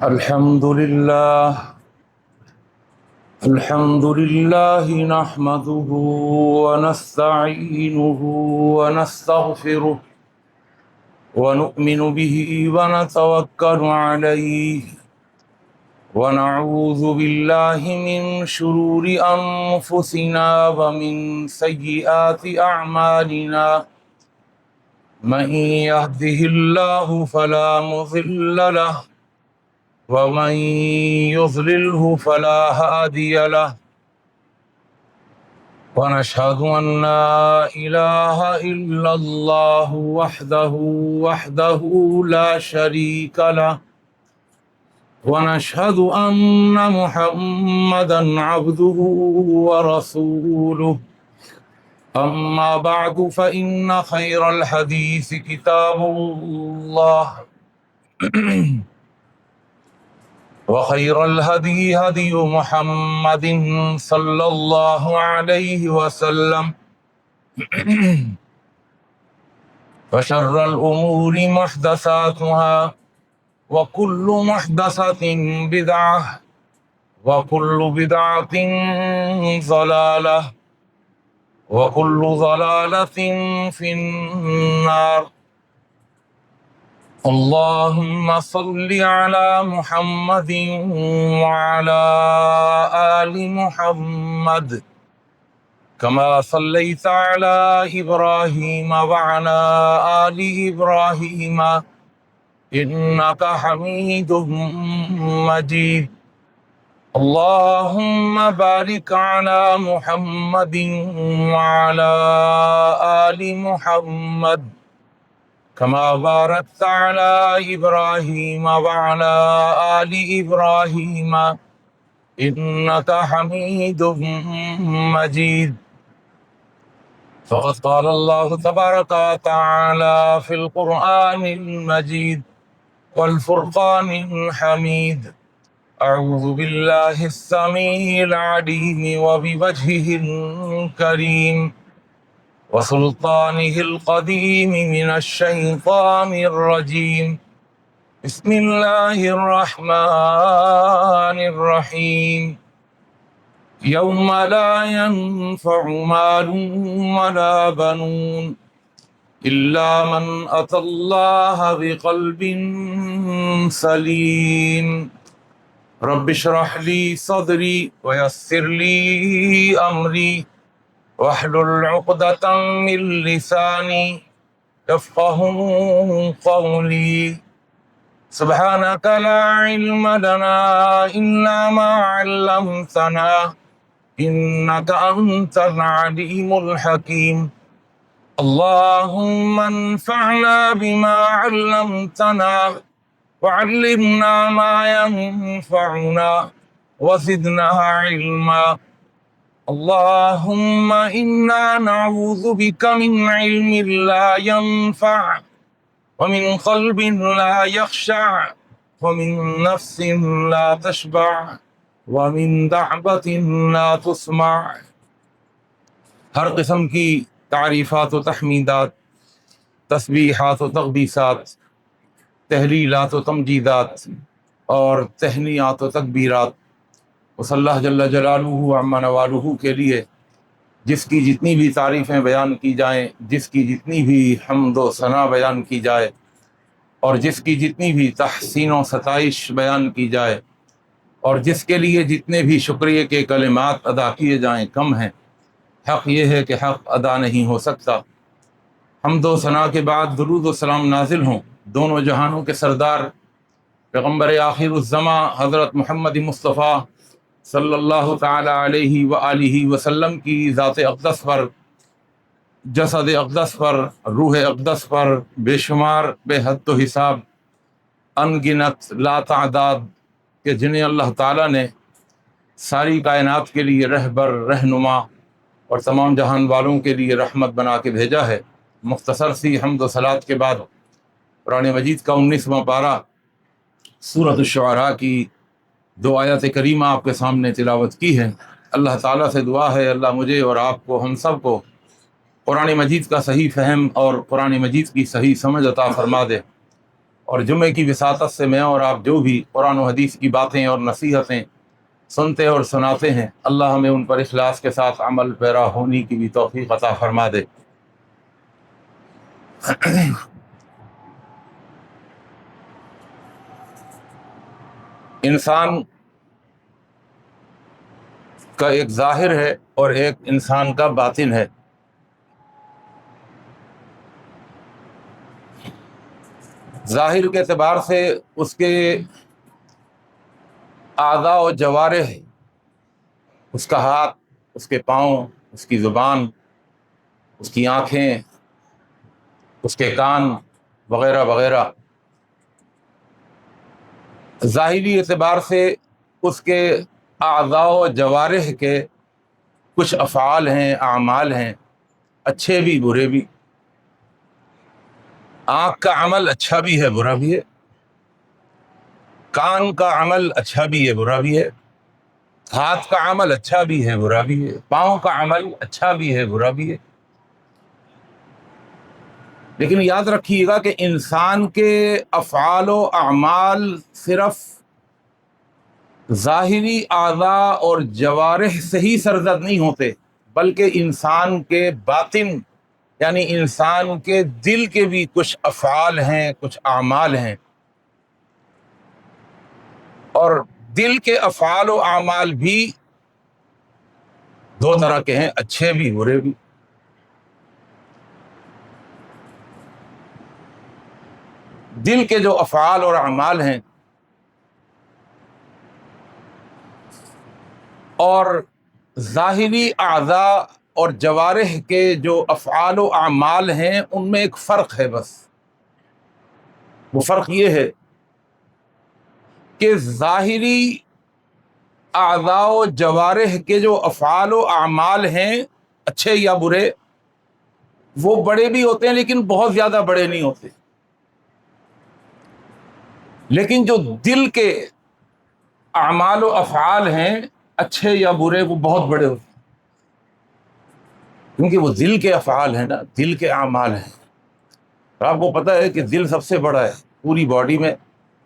الحمد لله الحمد لله نحمده ونستعينه ونستغفره ونؤمن به ونتوكل عليه ونعوذ بالله من شرور أنفسنا ومن سيئات أعمالنا من يهده الله فلا مضل له ومن يضلله فلا هادي له ونشهد أن لا إله إلا الله وحده لا شريك له ونشهد أن محمدا عبده ورسوله أما بعد فإن خير الحديث كتاب الله وخير الهدي هدي محمد صلى الله عليه وسلم وشر الأمور محدثاتها وكل محدثة بدعة وكل بدعة ضلالة وكل ضلالة في النار. اللهم صل على محمد وعلى آل محمد كما صليت على إبراهيم وعلى آل إبراهيم إنك حميد مجيد. اللهم بارك على محمد وعلى آل محمد كما باركت على إبراهيم وعلى آل إبراهيم إنك حميد مجيد. فقد قال الله تبارك وتعالى في القرآن المجيد والفرقان الحميد: أعوذ بالله السميع العليم وبوجهه الكريم وسلطانه القديم من الشيطان الرجيم. بسم الله الرحمن الرحيم. يوم لا ينفع مال ولا بنون إلا من أتى الله بقلب سليم. رب اشرح لي صدري ويسر لي أمري واحلل عقدة من لساني يفقهوا قولي. سبحانك لا علم لنا إلا ما علمتنا إنك أنت العليم الحكيم. اللهم انفعنا بما علمتنا وعلمنا ما ينفعنا وزدنا علما. اللهم إنا نعوذ بك من علم لا ينفع ومن قلب لا يخشع ومن نفس لا تشبع ومن دعوة لا تسمع. ہر قسم کی تعریفات و تحمیدات، تسبیحات و تقدیسات، تہلیلات و تمجیدات اور تہنیات و تکبیرات اس اللہ جل جلالہ عما نوالہ کے لیے جس کی جتنی بھی تعریفیں بیان کی جائیں، جس کی جتنی بھی حمد و ثنا بیان کی جائے اور جس کی جتنی بھی تحسین و ستائش بیان کی جائے اور جس کے لیے جتنے بھی شکریہ کے کلمات ادا کیے جائیں کم ہیں. حق یہ ہے کہ حق ادا نہیں ہو سکتا. حمد و ثنا کے بعد درود و سلام نازل ہوں دونوں جہانوں کے سردار پیغمبر آخر الزماں حضرت محمد مصطفیٰ صلی اللہ تعالی علیہ وآلہ وسلم کی ذات اقدس پر، جسد اقدس پر، روح اقدس پر بے شمار بے حد و حساب ان گنت لا تعداد کہ جنہیں اللہ تعالیٰ نے ساری کائنات کے لیے رہبر، رہنما اور تمام جہان والوں کے لیے رحمت بنا کے بھیجا ہے. مختصر سی حمد و صلات کے بعد قرآن مجید کا 19واں پارہ سورۃ الشعراء کی 2 آیات کریمہ آپ کے سامنے تلاوت کی ہے. اللہ تعالیٰ سے دعا ہے اللہ مجھے اور آپ کو، ہم سب کو قرآن مجید کا صحیح فہم اور قرآن مجید کی صحیح سمجھ عطا فرما دے اور جمعے کی وساطت سے میں اور آپ جو بھی قرآن و حدیث کی باتیں اور نصیحتیں سنتے اور سناتے ہیں، اللہ ہمیں ان پر اخلاص کے ساتھ عمل پیرا ہونے کی بھی توفیق عطا فرما دے۔ انسان کا ایک ظاہر ہے اور ایک انسان کا باطن ہے۔ ظاہر کے اعتبار سے اس کے اعضاء و جوارح، اس کا ہاتھ، اس کے پاؤں، اس کی زبان، اس کی آنکھیں، اس کے کان وغیرہ وغیرہ، ظاہری اعتبار سے اس کے اعضاء و جوارح کے کچھ افعال ہیں، اعمال ہیں، اچھے بھی برے بھی۔ آنکھ کا عمل اچھا بھی ہے برا بھی ہے، کان کا عمل اچھا بھی ہے برا بھی ہے، ہاتھ کا عمل اچھا بھی ہے برا بھی ہے، پاؤں کا عمل اچھا بھی ہے برا بھی ہے۔ لیکن یاد رکھیے گا کہ انسان کے افعال و اعمال صرف ظاہری اعضاء اور جوارح سے ہی سرزد نہیں ہوتے، بلکہ انسان کے باطن یعنی انسان کے دل کے بھی کچھ افعال ہیں، کچھ اعمال ہیں، اور دل کے افعال و اعمال بھی دو طرح کے ہیں، اچھے بھی برے بھی۔ دل کے جو افعال اور اعمال ہیں اور ظاہری اعضاء اور جوارح کے جو افعال و اعمال ہیں ان میں ایک فرق ہے، بس وہ فرق یہ ہے کہ ظاہری اعضاء و جوارح کے جو افعال و اعمال ہیں اچھے یا برے، وہ بڑے بھی ہوتے ہیں لیکن بہت زیادہ بڑے نہیں ہوتے، لیکن جو دل کے اعمال و افعال ہیں اچھے یا برے وہ بہت بڑے ہوتے ہیں، کیونکہ وہ دل کے افعال ہیں نا، دل کے اعمال ہیں۔ اور آپ کو پتہ ہے کہ دل سب سے بڑا ہے پوری باڈی میں،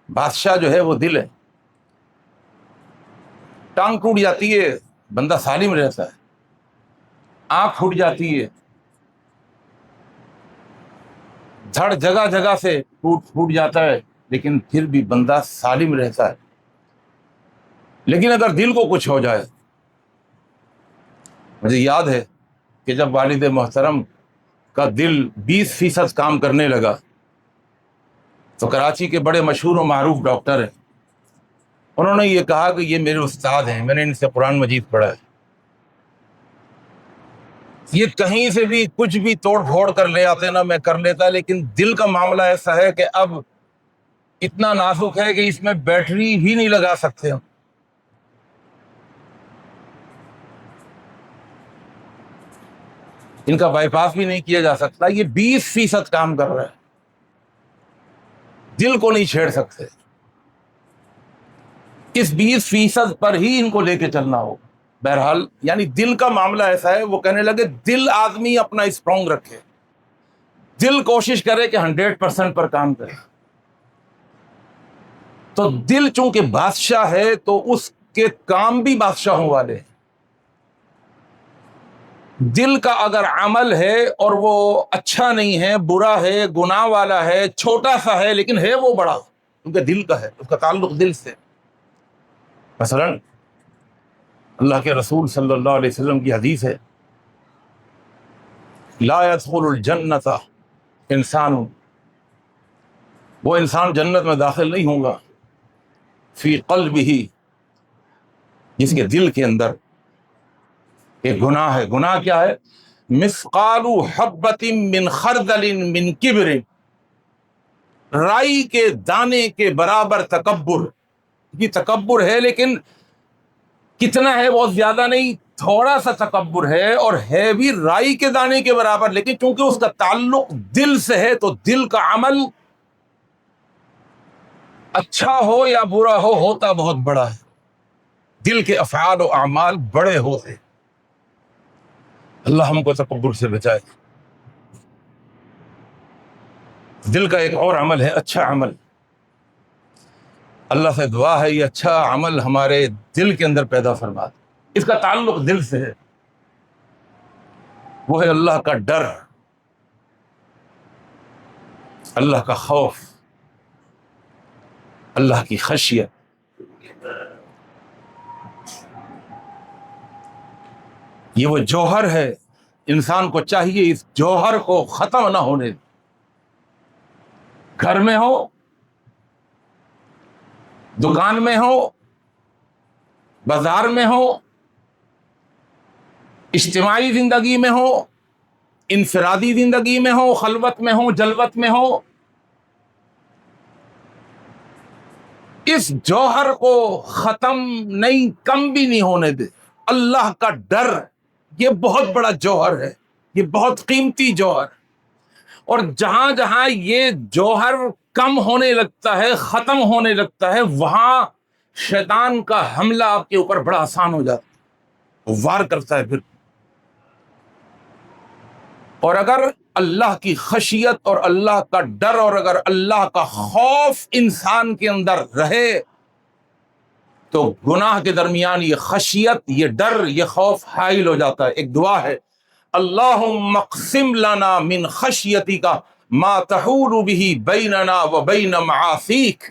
بادشاہ جو ہے وہ دل ہے۔ ٹانگ ٹوٹ جاتی ہے بندہ سالم رہتا ہے، آنکھ پھوٹ جاتی ہے، دھڑ جگہ جگہ سے پھوٹ جاتا ہے، لیکن پھر بھی بندہ سالم رہتا ہے۔ لیکن اگر دل کو کچھ ہو جائے، مجھے یاد ہے کہ جب والد محترم کا دل 20% کام کرنے لگا تو کراچی کے بڑے مشہور و معروف ڈاکٹر ہیں، انہوں نے یہ کہا کہ یہ میرے استاد ہیں، میں نے ان سے قرآن مجید پڑھا ہے، یہ کہیں سے بھی کچھ بھی توڑ پھوڑ کر لے آتے نا میں کر لیتا، لیکن دل کا معاملہ ایسا ہے کہ اب اتنا نازک ہے کہ اس میں بیٹری بھی نہیں لگا سکتے ہم۔ ان کا بائی پاس بھی نہیں کیا جا سکتا، یہ 20% کام کر رہا ہے، دل کو نہیں چھیڑ سکتے، اس 20% پر ہی ان کو لے کے چلنا ہو۔ بہرحال یعنی دل کا معاملہ ایسا ہے، وہ کہنے لگے دل آدمی اپنا اسٹرانگ رکھے، دل کوشش کرے کہ 100% پر کام کرے، تو دل چونکہ بادشاہ ہے تو اس کے کام بھی بادشاہوں والے ہیں۔ دل کا اگر عمل ہے اور وہ اچھا نہیں ہے، برا ہے، گناہ والا ہے، چھوٹا سا ہے، لیکن ہے وہ بڑا، کیونکہ دل کا ہے، اس کا تعلق دل سے۔ مثلا اللہ کے رسول صلی اللہ علیہ وسلم کی حدیث ہے، لا يدخل الجنت انسان، وہ انسان جنت میں داخل نہیں ہوگا، فی قلبہ، جس کے دل کے اندر ایک گناہ ہے۔ گناہ کیا ہے؟ مثقال حبۃ من خردل من کبر، رائی کے دانے کے برابر تکبر۔ یہ تکبر ہے لیکن کتنا ہے؟ بہت زیادہ نہیں، تھوڑا سا تکبر ہے، اور ہے بھی رائی کے دانے کے برابر، لیکن چونکہ اس کا تعلق دل سے ہے تو دل کا عمل اچھا ہو یا برا ہو ہوتا بہت بڑا ہے۔ دل کے افعال و اعمال بڑے ہوتے ہیں۔ اللہ ہم کو تکبر سے بچائے۔ دل کا ایک اور عمل ہے اچھا عمل، اللہ سے دعا ہے یہ اچھا عمل ہمارے دل کے اندر پیدا فرما دے. اس کا تعلق دل سے ہے. وہ ہے اللہ کا ڈر، اللہ کا خوف، اللہ کی خشیت. یہ وہ جوہر ہے، انسان کو چاہیے اس جوہر کو ختم نہ ہونے دے. گھر میں ہو، دکان میں ہو، بازار میں ہو، اجتماعی زندگی میں ہو، انفرادی زندگی میں ہو، خلوت میں ہو، جلوت میں ہو، اس جوہر کو ختم نہیں، کم بھی نہیں ہونے دے. اللہ کا ڈر یہ بہت بڑا جوہر ہے، یہ بہت قیمتی جوہر. اور جہاں جہاں یہ جوہر کم ہونے لگتا ہے، ختم ہونے لگتا ہے، وہاں شیطان کا حملہ آپ کے اوپر بڑا آسان ہو جاتا ہے، وہ وار کرتا ہے پھر. اور اگر اللہ کی خشیت اور اللہ کا ڈر اور اگر اللہ کا خوف انسان کے اندر رہے تو گناہ کے درمیان یہ خشیت، یہ ڈر، یہ خوف حائل ہو جاتا ہے. ایک دعا ہے، اللہم اقسم لنا من خشیتک ما تحول به بیننا و بین معاصیک.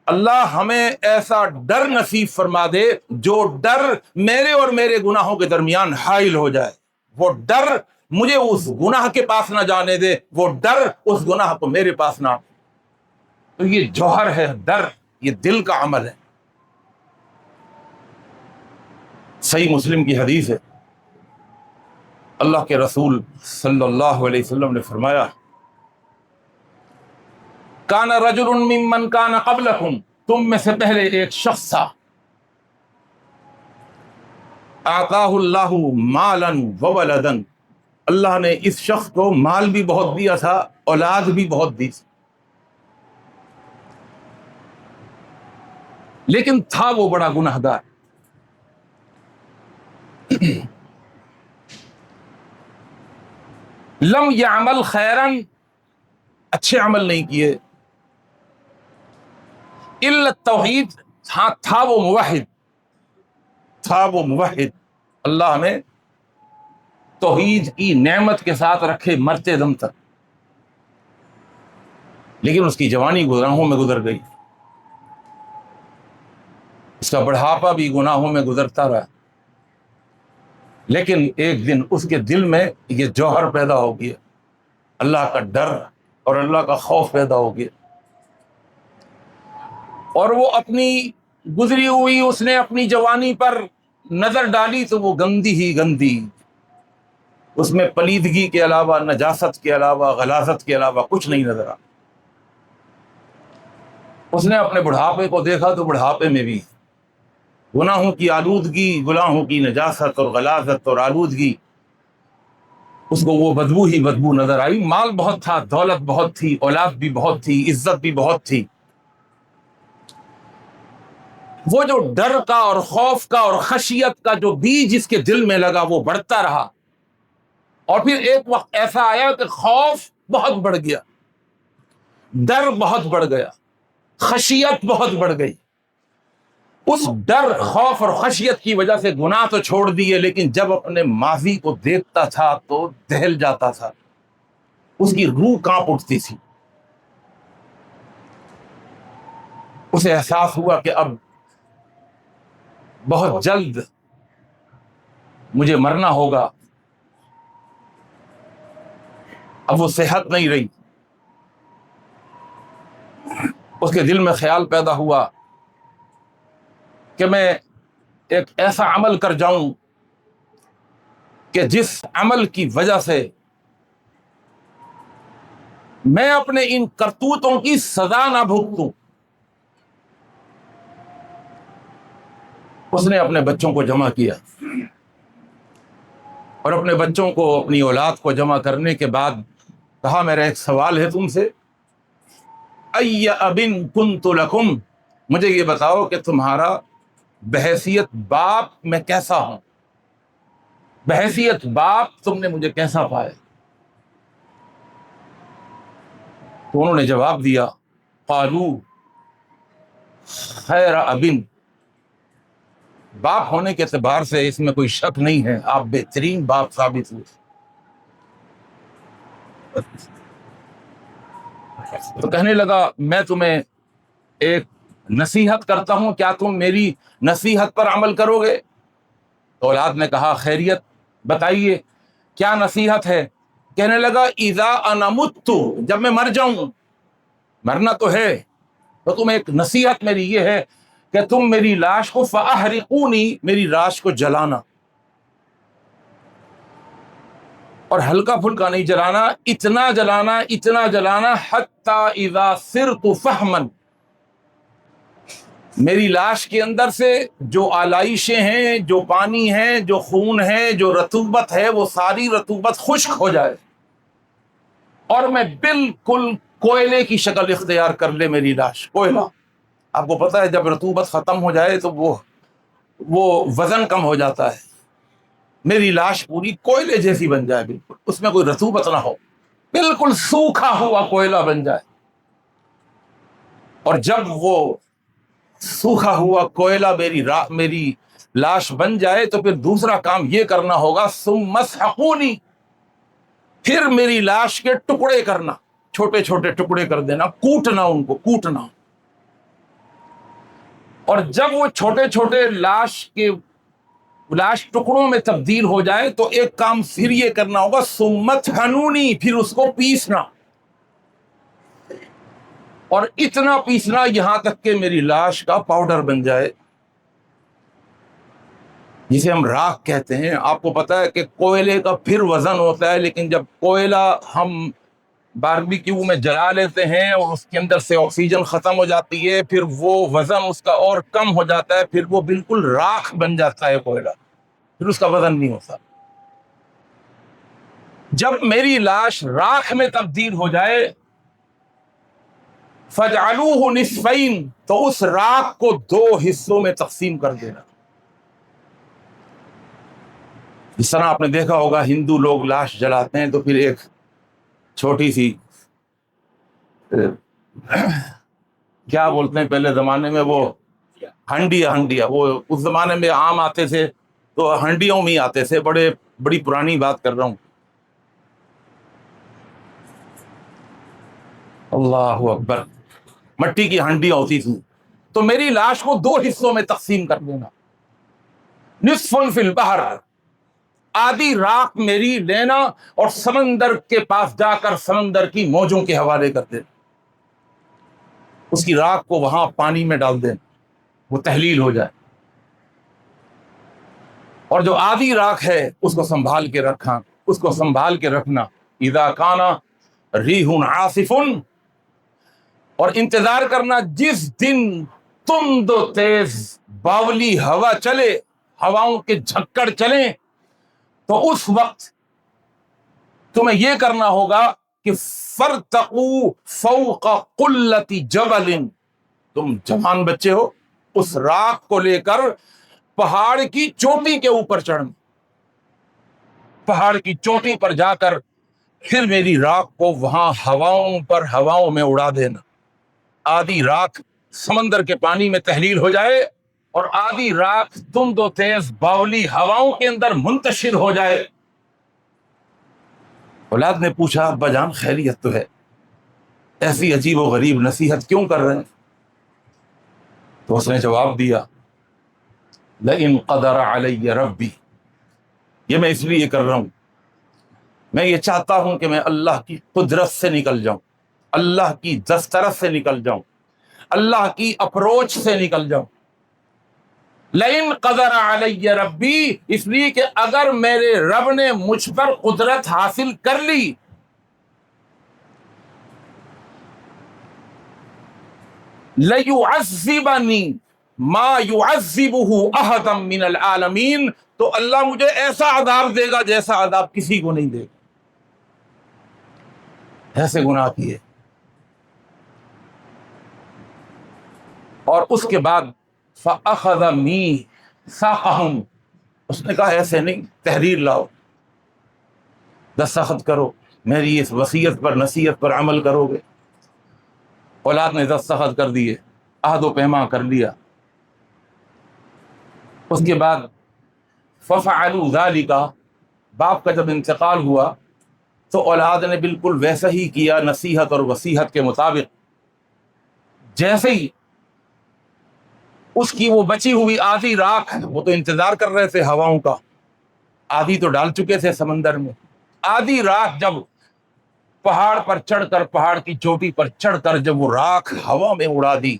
اللہ ہمیں ایسا ڈر نصیب فرما دے جو ڈر میرے اور میرے گناہوں کے درمیان حائل ہو جائے. وہ ڈر مجھے اس گناہ کے پاس نہ جانے دے، وہ ڈر اس گناہ کو میرے پاس نہ. تو یہ جوہر ہے ڈر، یہ دل کا عمل ہے. صحیح مسلم کی حدیث ہے، اللہ کے رسول صلی اللہ علیہ وسلم نے فرمایا، کان رجل ممن کان قبلکم، تم میں سے پہلے ایک شخص تھا، آتاہ اللہ مالا وولدا، اللہ نے اس شخص کو مال بھی بہت دیا تھا، اولاد بھی بہت دی تھی، لیکن تھا وہ بڑا گناہگار. لم یعمل خیرا، اچھے عمل نہیں کیے، الا التوحید، ہاں تھا وہ موحد، تھا وہ موحد، اللہ نے توحید کی نعمت کے ساتھ رکھے مرتے دم تک، لیکن اس کی جوانی گناہوں میں گزر گئی، اس کا بڑھاپا بھی گناہوں میں گزرتا رہا. لیکن ایک دن اس کے دل میں یہ جوہر پیدا ہو گیا، اللہ کا ڈر اور اللہ کا خوف پیدا ہو گیا، اور وہ اپنی گزری ہوئی، اس نے اپنی جوانی پر نظر ڈالی تو وہ گندی ہی گندی، اس میں پلیدگی کے علاوہ، نجاست کے علاوہ، غلاظت کے علاوہ کچھ نہیں نظر آ. اس نے اپنے بڑھاپے کو دیکھا تو بڑھاپے میں بھی گناہوں کی آلودگی، گناہوں کی نجاست اور غلاظت اور آلودگی، اس کو وہ بدبو ہی بدبو نظر آئی. مال بہت تھا، دولت بہت تھی، اولاد بھی بہت تھی، عزت بھی بہت تھی. وہ جو ڈر کا اور خوف کا اور خشیت کا جو بیج اس کے دل میں لگا وہ بڑھتا رہا، اور پھر ایک وقت ایسا آیا کہ خوف بہت بڑھ گیا، ڈر بہت بڑھ گیا، خشیت بہت بڑھ گئی. اس ڈر، خوف اور خشیت کی وجہ سے گناہ تو چھوڑ دیے، لیکن جب اپنے ماضی کو دیکھتا تھا تو دہل جاتا تھا، اس کی روح کانپ اٹھتی تھی. اسے احساس ہوا کہ اب بہت جلد مجھے مرنا ہوگا، اب وہ صحت نہیں رہی. اس کے دل میں خیال پیدا ہوا کہ میں ایک ایسا عمل کر جاؤں کہ جس عمل کی وجہ سے میں اپنے ان کرتوتوں کی سزا نہ بھگتوں. اس نے اپنے بچوں کو جمع کیا، اور اپنے بچوں کو، اپنی اولاد کو جمع کرنے کے بعد کہا، میرا ایک سوال ہے تم سے، ای ابن کنت لکم، مجھے یہ بتاؤ کہ تمہارا بحیثیت باپ میں کیسا ہوں، بحیثیت باپ تم نے مجھے کیسا پایا. تو انہوں نے جواب دیا، قالو خیر ابن، باپ ہونے کے اعتبار سے اس میں کوئی شک نہیں ہے، آپ بہترین باپ ثابت ہوئے۔ تو کہنے لگا میں تمہیں ایک نصیحت کرتا ہوں، کیا تم میری نصیحت پر عمل کرو گے؟ تو اولاد نے کہا خیریت، بتائیے کیا نصیحت ہے؟ کہنے لگا اذا انا مت، جب میں مر جاؤں، مرنا تو ہے، تو تم ایک نصیحت میری یہ ہے کہ تم میری لاش کو فاحرقونی، میری لاش کو جلانا، اور ہلکا پھلکا نہیں جلانا، اتنا جلانا، اتنا جلانا حتی اذا صرت فحما، میری لاش کے اندر سے جو آلائشیں ہیں، جو پانی ہے، جو خون ہے، جو رطوبت ہے، وہ ساری رطوبت خشک ہو جائے اور میں بالکل کوئلے کی شکل اختیار کر لے میری لاش، کوئلہ۔ آپ کو پتا ہے جب رطوبت ختم ہو جائے تو وہ وزن کم ہو جاتا ہے، میری لاش پوری کوئلے جیسی بن جائے، بالکل اس میں کوئی رطوبت نہ ہو، بالکل سوکھا ہوا کوئلہ بن جائے۔ اور جب وہ سوکھا ہوا کوئلہ میری لاش بن جائے تو پھر دوسرا کام یہ کرنا ہوگا، ثم مسحقونی، پھر میری لاش کے ٹکڑے کرنا، چھوٹے چھوٹے ٹکڑے کر دینا، کوٹنا، ان کو کوٹنا، اور جب وہ چھوٹے چھوٹے لاش ٹکڑوں میں تبدیل ہو جائے تو ایک کام پھر یہ کرنا ہوگا، ثم طحنونی، پھر اس کو پیسنا، اور اتنا پیسنا یہاں تک کہ میری لاش کا پاؤڈر بن جائے، جسے ہم راکھ کہتے ہیں۔ آپ کو پتا ہے کہ کوئلے کا پھر وزن ہوتا ہے، لیکن جب کوئلہ ہم باربیکیو میں جلا لیتے ہیں اور اس کے اندر سے آکسیجن ختم ہو جاتی ہے، پھر وہ وزن اس کا اور کم ہو جاتا ہے، پھر وہ بالکل راکھ بن جاتا ہے کوئلہ، پھر اس کا وزن نہیں ہوتا۔ جب میری لاش راکھ میں تبدیل ہو جائے، فَاجْعَلُوهُ نِصْفَيْنِ، تو اس راکھ کو 2 حصوں میں تقسیم کر دینا۔ جس طرح آپ نے دیکھا ہوگا ہندو لوگ لاش جلاتے ہیں تو پھر ایک چھوٹی سی کیا بولتے ہیں پہلے زمانے میں، وہ ہنڈیا، وہ اس زمانے میں عام آتے تھے تو ہنڈیوں میں ہی آتے تھے، بڑی پرانی بات کر رہا ہوں۔ اللہ اکبر، مٹی کی ہنڈیاں ہوتی تھی، تو میری لاش کو 2 حصوں میں تقسیم کر دینا، نصف فی البحر، آدھی راکھ میری لینا اور سمندر کے پاس جا کر سمندر کی موجوں کے حوالے کر دینا، اس کی راکھ کو وہاں پانی میں ڈال دینا، وہ تحلیل ہو جائے، اور جو آدھی راکھ ہے اس کو سنبھال کے رکھنا، اذا کان ریح عاصف، اور انتظار کرنا جس دن تند و تیز باولی ہوا چلے، ہواؤں کے جھکڑ چلیں، تو اس وقت تمہیں یہ کرنا ہوگا کہ فرتقوا فوق قلت جبل، تم جوان بچے ہو، اس راکھ کو لے کر پہاڑ کی چوٹی کے اوپر چڑھنا، پہاڑ کی چوٹی پر جا کر پھر میری راکھ کو وہاں ہواؤں میں اڑا دینا، آدھی راکھ سمندر کے پانی میں تحلیل ہو جائے اور آدھی راکھ تند و تیز باولی ہواؤں کے اندر منتشر ہو جائے۔ اولاد نے پوچھا ابا جان خیریت تو ہے، ایسی عجیب و غریب نصیحت کیوں کر رہے ہیں؟ تو اس نے جواب دیا لئن قدر علی ربی، یہ میں اس لیے کر رہا ہوں، میں یہ چاہتا ہوں کہ میں اللہ کی قدرت سے نکل جاؤں، اللہ کی دسترس سے نکل جاؤں، اللہ کی اپروچ سے نکل جاؤں۔ لئن قدر علی ربی، اس لیے کہ اگر میرے رب نے مجھ پر قدرت حاصل کر لی، لَيُعَذِّبَنِي مَا يُعَذِّبُهُ أَحَدًا مِّنَ الْعَالَمِينَ، تو اللہ مجھے ایسا عذاب دے گا جیسا عذاب کسی کو نہیں دے گا، ایسے گناہ کیے۔ اور اس کے بعد فَأَخَذَ مِيثَاقَهُمْ، اس نے کہا ایسے نہیں، تحریر لاؤ، دستخط کرو، میری اس وصیت پر نصیحت پر عمل کرو گے۔ اولاد نے دستخط کر دیے، عہد و پیما کر لیا. اس کے بعد ففعلوا ذلک، باپ کا جب انتقال ہوا تو اولاد نے بالکل ویسا ہی کیا نصیحت اور وصیحت کے مطابق. جیسے ہی اس کی وہ بچی ہوئی آدھی راکھ، وہ تو انتظار کر رہے تھے ہواؤں کا، آدھی تو ڈال چکے تھے سمندر میں، آدھی راکھ جب پہاڑ پر چڑھ کر، پہاڑ کی چوٹی پر چڑھ کر جب وہ راکھ ہوا میں اڑا دی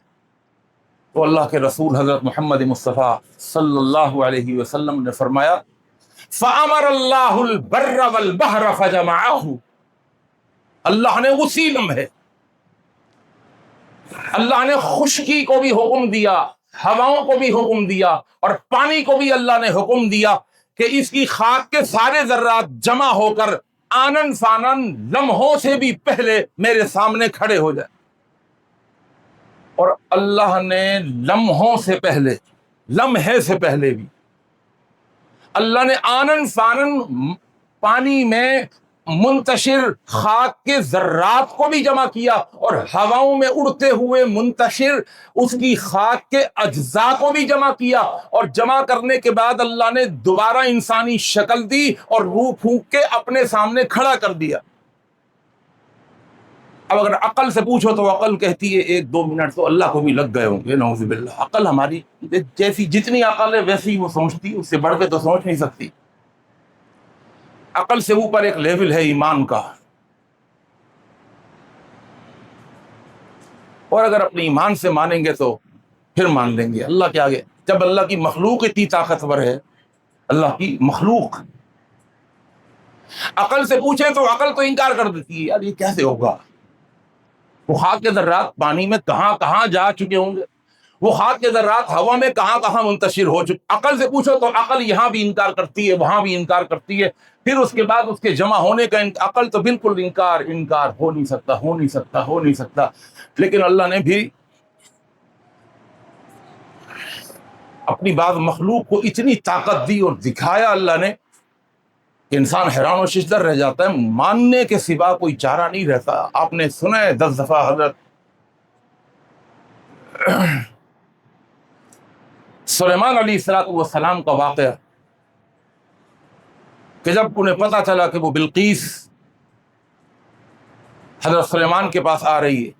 تو اللہ کے رسول حضرت محمد مصطفیٰ صلی اللہ علیہ وسلم نے فرمایا فَأَمَرَ اللَّهُ الْبَرَّ وَالْبَحْرَ فَجَمَعَهُ، اللہ نے اسی لمحے، اللہ نے خشکی کو بھی حکم دیا، ہواؤں کو بھی حکم دیا، اور پانی کو بھی اللہ نے حکم دیا کہ اس کی خاک کے سارے ذرات جمع ہو کر آنن فانن لمحوں سے بھی پہلے میرے سامنے کھڑے ہو جائے. اور اللہ نے لمحوں سے پہلے، لمحے سے پہلے بھی اللہ نے آنن فانن پانی میں منتشر خاک کے ذرات کو بھی جمع کیا، اور ہواؤں میں اڑتے ہوئے منتشر اس کی خاک کے اجزاء کو بھی جمع کیا، اور جمع کرنے کے بعد اللہ نے دوبارہ انسانی شکل دی اور روح پھونک کے اپنے سامنے کھڑا کر دیا. اب اگر عقل سے پوچھو تو عقل کہتی ہے 1-2 منٹ تو اللہ کو بھی لگ گئے ہوں گے، نعوذ باللہ. عقل ہماری جیسی جتنی عقل ہے ویسی وہ سوچتی، اس سے بڑھ کے تو سوچ نہیں سکتی. عقل سے اوپر ایک لیول ہے ایمان کا، اور اگر اپنے ایمان سے مانیں گے تو پھر مان لیں گے اللہ کے آگے. جب اللہ کی مخلوق اتنی طاقتور ہے، اللہ کی مخلوق، عقل سے پوچھیں تو عقل تو انکار کر دیتی ہے، یار یہ کیسے ہوگا؟ وہ خاک کے ذرات پانی میں کہاں کہاں جا چکے ہوں گے، وہ خاک کے ذرات ہوا میں کہاں کہاں منتشر ہو چکے. عقل سے پوچھو تو عقل یہاں بھی انکار کرتی ہے، وہاں بھی انکار کرتی ہے، پھر اس کے بعد اس کے جمع ہونے کا عقل تو بالکل انکار ہو نہیں سکتا، ہو نہیں سکتا، ہو نہیں سکتا. لیکن اللہ نے بھی اپنی بعض مخلوق کو اتنی طاقت دی اور دکھایا اللہ نے کہ انسان حیران و ششدر رہ جاتا ہے، ماننے کے سوا کوئی چارہ نہیں رہتا. آپ نے سنا ہے 10 دفعہ حضرت سلیمان علیہ السلام کا واقعہ کہ جب انہیں پتا چلا کہ وہ بلقیس حضرت سلیمان کے پاس آ رہی ہے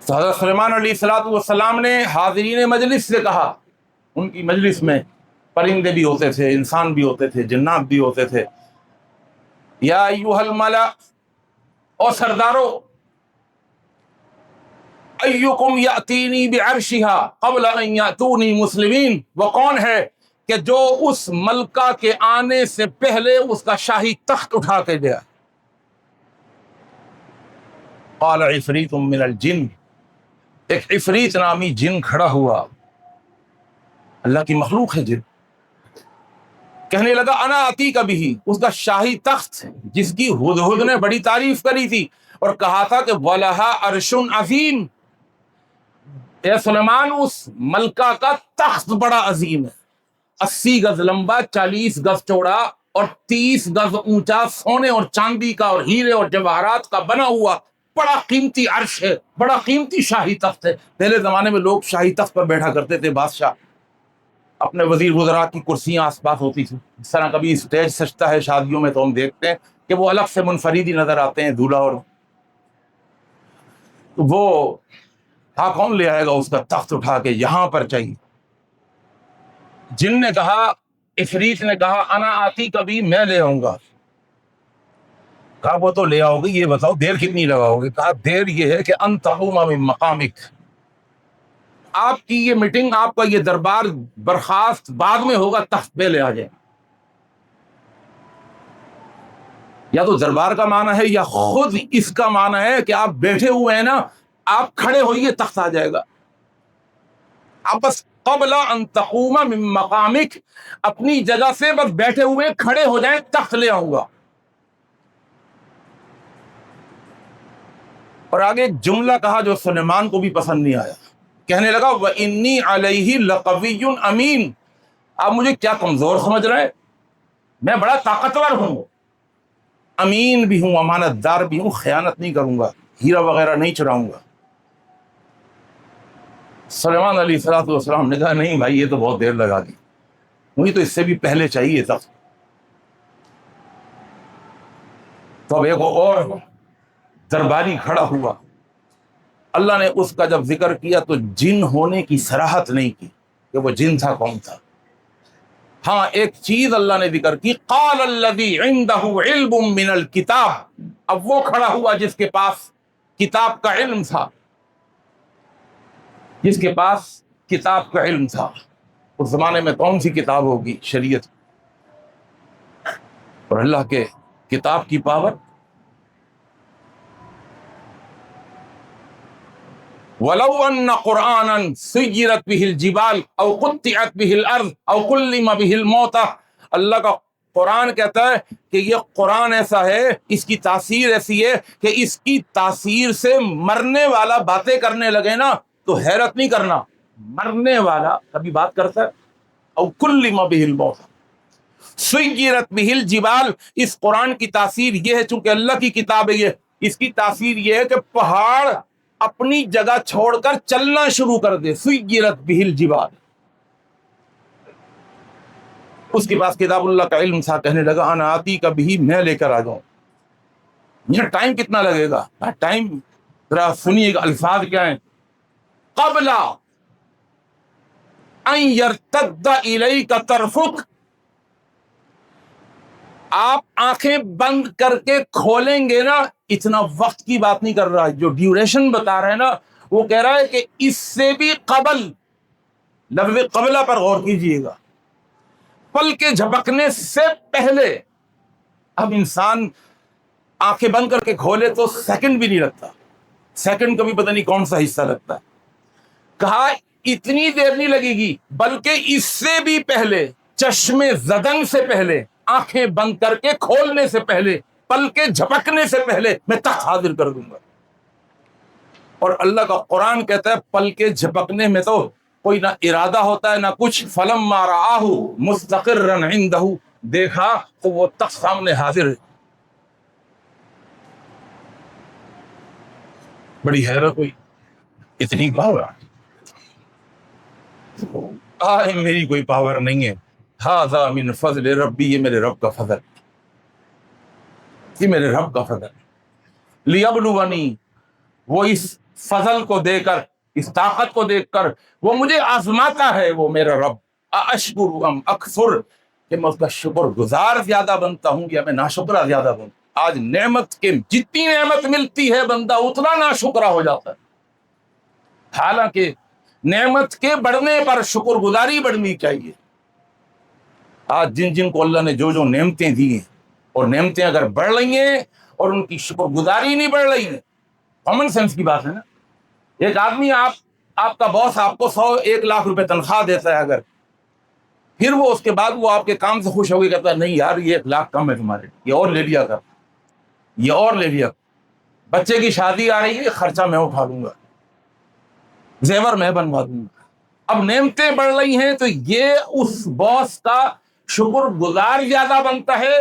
تو حضرت سلیمان علیہ السلام نے حاضرین مجلس سے کہا، ان کی مجلس میں پرندے بھی ہوتے تھے، انسان بھی ہوتے تھے، جنات بھی ہوتے تھے، یا ایھا الملأ، او سردارو، ایکم یاتینی بعرشها قبل ان یاتونی مسلمین، وہ کون ہے کہ جو اس ملکہ کے آنے سے پہلے اس کا شاہی تخت اٹھا کے گیا؟ قال عفریت من الجن، ایک عفریت نامی جن کھڑا ہوا، اللہ کی مخلوق ہے جن، کہنے لگا انا آتیک بہ، اس کا شاہی تخت جس کی ہدہد نے بڑی تعریف کری تھی اور کہا تھا کہ وَلَهَا عَرْشٌ عَظِيمٌ، اے سلیمان اس ملکہ کا تخت بڑا عظیم ہے، 80 گز لمبا، 40 گز چوڑا اور 30 گز اونچا، سونے اور چاندی کا اور ہیرے اور جواہرات کا بنا ہوا بڑا قیمتی عرش ہے، بڑا قیمتی شاہی تخت ہے. پہلے زمانے میں لوگ شاہی تخت پر بیٹھا کرتے تھے، بادشاہ اپنے وزیر وزراء کی کرسیاں آس پاس ہوتی تھی. اس طرح کبھی اسٹیج سجتا ہے شادیوں میں تو ہم دیکھتے ہیں کہ وہ الگ سے منفرد ہی نظر آتے ہیں دولہا، اور وہ ہاں کون لے آئے گا اس کا تخت اٹھا کے، یہاں پر چاہیے. جن نے کہا، عفریت نے کہا انا آتی کبھی، میں لے آؤں گا. کہا وہ تو لے آؤ گے، یہ بتاؤ دیر کتنی لگاؤ گے؟ کہا دیر یہ ہے کہ ان تقوم من مقامک، آپ کی یہ میٹنگ، آپ کا یہ دربار برخاست بعد میں ہوگا، تخت پہ لے آ جائیں. یا تو دربار کا معنی ہے یا خود اس کا معنی ہے کہ آپ بیٹھے ہوئے ہیں نا، آپ کھڑے ہوئیے تخت آ جائے گا. آپ بس قبل ان تقوم من مقامک، اپنی جگہ سے بس بیٹھے ہوئے کھڑے ہو جائیں، تخت لے آؤں گا. اور آگے ایک جملہ کہا جو سلیمان کو بھی پسند نہیں آیا، کہنے لگا وَإِنِّي عَلَيْهِ لَقَوِيٌّ أَمِينٌ، آپ مجھے کیا کمزور سمجھ رہے ہیں؟ میں بڑا طاقتور ہوں، امین بھی ہوں، امانت دار بھی ہوں، خیانت نہیں کروں گا. ہیرا وغیرہ نہیں چراؤں گا۔ سلیمان علیہ الصلوۃ والسلام نے کہا نہیں بھائی یہ تو بہت دیر لگا دی، مجھے تو اس سے بھی پہلے چاہیے تھا۔ تو اب ایک اور درباری کھڑا ہوا، اللہ نے اس کا جب ذکر کیا تو جن ہونے کی صراحت نہیں کی کہ وہ جن تھا کون تھا۔ ہاں ایک چیز اللہ نے ذکر کی، قال الذی عنده علم من الکتاب، اب وہ کھڑا ہوا جس کے پاس کتاب کا علم تھا، جس کے پاس کتاب کا علم تھا۔ اس زمانے میں کون سی کتاب ہوگی؟ شریعت، اور اللہ کے کتاب کی پاور۔ وَلَوْ أَنَّ قُرْآنًا سُيِّرَتْ بِهِ الْجِبَالُ أَوْ قُطِّعَتْ بِهِ الْأَرْضُ أَوْ كُلِّمَ بِهِ الْمَوْتَىٰ، اللہ کا قرآن کہتا ہے کہ یہ قرآن ایسا ہے، اس کی تاثیر ایسی ہے کہ اس کی تاثیر سے مرنے والا باتیں کرنے لگے نا تو حیرت نہیں کرنا، مرنے والا کبھی بات کرتا ہے؟ أَوْ كُلِّمَ بِهِ الْمَوْتَىٰ سُيِّرَتْ بِهِ الْجِبَالُ، اس قرآن کی تاثیر یہ ہے، چونکہ اللہ کی کتاب ہے یہ، اس کی تاثیر یہ ہے کہ پہاڑ اپنی جگہ چھوڑ کر چلنا شروع کر دے۔ سُيِّرَتْ بِهِ الْجِبَالُ، اس کے پاس کتاب اللہ کا علم تھا، کہنے لگا انا آتی کا بھی میں لے کر آ جاؤں۔ یہ ٹائم کتنا لگے گا؟ ٹائم ذرا سنیے گا، الفاظ کیا ہیں؟ قبل ان یرتد الیک طرفک، آپ آنکھیں بند کر کے کھولیں گے نا، اتنا وقت کی بات نہیں کر رہا، جو ڈیوریشن بتا رہا ہے نا وہ کہہ رہا ہے کہ اس سے بھی قبل، لفظ قبلہ پر غور کیجئے گا، پل کے جھپکنے سے پہلے۔ اب انسان آنکھیں بند کر کے کھولے تو سیکنڈ بھی نہیں لگتا، سیکنڈ کا بھی پتہ نہیں کون سا حصہ لگتا ہے۔ کہا اتنی دیر نہیں لگے گی، بلکہ اس سے بھی پہلے، چشم زدن سے پہلے، آنکھیں بند کر کے کھولنے سے پہلے، پل کے جھپکنے سے پہلے میں تخت حاضر کر دوں گا۔ اور اللہ کا قرآن کہتا ہے پل کے جھپکنے میں تو کوئی نہ ارادہ ہوتا ہے نہ کچھ۔ فلما رآہ مستقرا عندہ، دیکھا تو وہ تخت سامنے حاضر ہے۔ بڑی حیرت ہوئی، اتنی پاور؟ میری کوئی پاور نہیں ہے، ھذا من فضل ربی، یہ میرے رب کا فضل، یہ میرے رب کا فضل۔ لیبلونی، وہ اس فضل کو دے کر، اس طاقت کو دیکھ کر وہ مجھے آزماتا ہے، وہ میرا رب۔ اشکر ام اکفر، کہ میں اس کا شکر گزار زیادہ بنتا ہوں یا میں ناشکرہ زیادہ بنتا ہوں۔ آج نعمت کے جتنی نعمت ملتی ہے بندہ اتنا ناشکرہ ہو جاتا ہے، حالانکہ نعمت کے بڑھنے پر شکر گزاری بڑھنی چاہیے۔ آج جن جن کو اللہ نے جو جو نعمتیں دی ہیں، اور نعمتیں اگر بڑھ رہی ہیں اور ان کی شکر گزاری نہیں بڑھ رہی ہے، کامن سینس کی بات ہے نا۔ ایک آدمی آپ کا باس آپ کو 1 لاکھ روپے تنخواہ دیتا ہے، اگر پھر وہ اس کے بعد وہ آپ کے کام سے خوش ہو گئی، کہتا ہے نہیں یار یہ 1 لاکھ کم ہے تمہارے، یہ اور لے لیا کر، یہ اور لے لیا، بچے کی شادی آ رہی ہے خرچہ میں اٹھا لوں گا، زیور میں بنوا دوں گا۔ اب نعمتیں بڑھ رہی ہیں تو یہ اس باس کا شکر گزار زیادہ بنتا ہے،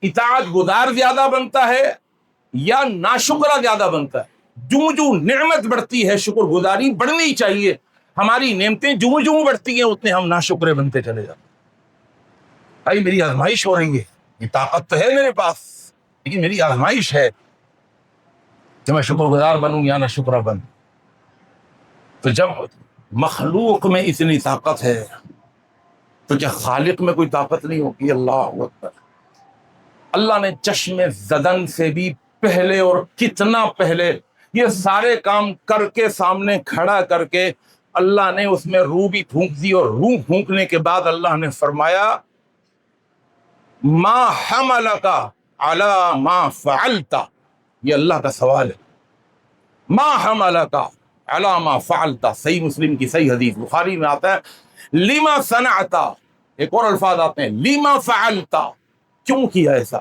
اطاعت گزار زیادہ بنتا ہے، یا ناشکرہ زیادہ بنتا ہے؟ جو جو نعمت بڑھتی ہے شکر گزاری بڑھنی چاہیے۔ ہماری نعمتیں جو جو بڑھتی ہیں اتنے ہم ناشکرے بنتے چلے جاتے ہیں۔ بھائی میری آزمائش ہو رہی ہے، یہ طاقت تو ہے میرے پاس، لیکن میری آزمائش ہے کہ میں شکر گزار بنوں یا نہ شکرہ بنوں۔ تو جب مخلوق میں اتنی طاقت ہے تو کیا خالق میں کوئی طاقت نہیں ہوگی؟ اللہ اکبر۔ اللہ نے چشم زدن سے بھی پہلے، اور کتنا پہلے، یہ سارے کام کر کے سامنے کھڑا کر کے اللہ نے اس میں روح بھی پھونک دی، اور روح پھونکنے کے بعد اللہ نے فرمایا ما حملک علی ما فعلت، یہ اللہ کا سوال ہے، ما حملک علی ما فعلت، صحیح مسلم کی صحیح حدیث، بخاری میں آتا ہے لما صنعت، ایک اور الفاظ آتے ہیں لما فعلت، کیوں کیا ایسا؟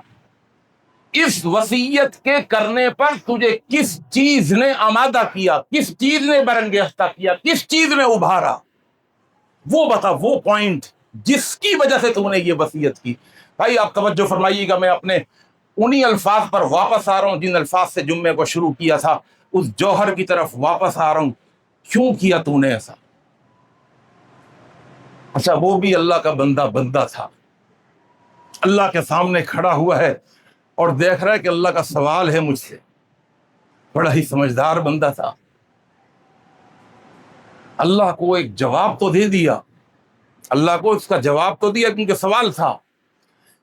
اس وصیت کے کرنے پر تجھے کس چیز نے آمادہ کیا، کس چیز نے برانگیختہ کیا، کس چیز نے ابھارا، وہ بتا، وہ پوائنٹ جس کی وجہ سے تم نے یہ وصیت کی۔ بھائی آپ توجہ فرمائیے گا، میں اپنے انہی الفاظ پر واپس آ رہا ہوں جن الفاظ سے جمعے کو شروع کیا تھا، اس جوہر کی طرف واپس آ رہا ہوں. کیوں کیا تو نے ایسا؟ اچھا وہ بھی اللہ کا بندہ تھا، اللہ کے سامنے کھڑا ہوا ہے اور دیکھ رہا ہے کہ اللہ کا سوال ہے مجھ سے. بڑا ہی سمجھدار بندہ تھا. اللہ کو ایک جواب تو دے دیا، اللہ کو اس کا جواب تو دیا کیونکہ سوال تھا،